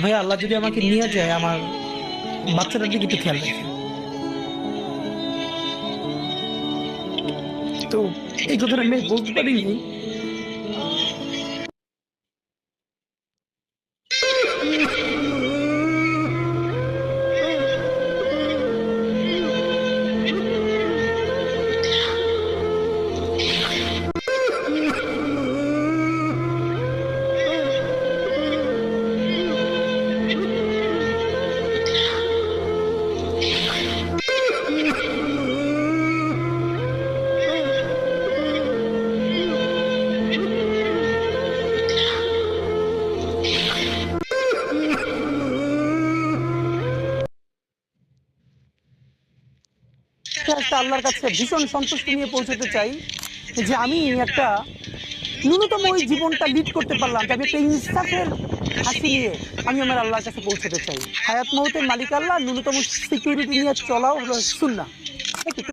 ভাইয়া আল্লাহ যদি আমাকে নিয়ে যায়, আমার বাচ্চাটার দিকে একটু খেয়াল রাখেন। তো এই কথাটা আমি বলতে পারিনি। একটা আল্লাহর কাছে ভীষণ সন্তুষ্টি নিয়ে পৌঁছতে চাই যে আমি একটা ন্যূনতম ওই জীবনটা লিড করতে পারলাম, যে আমি একটা ইনসাফের হাসি নিয়ে আমি আমার আল্লাহর কাছে পৌঁছতে চাই। হায়াত মৌতের মালিক আল্লাহ, ন্যূনতম সিকিউরিটি নিয়ে চলাও হলো সুন্নাহ।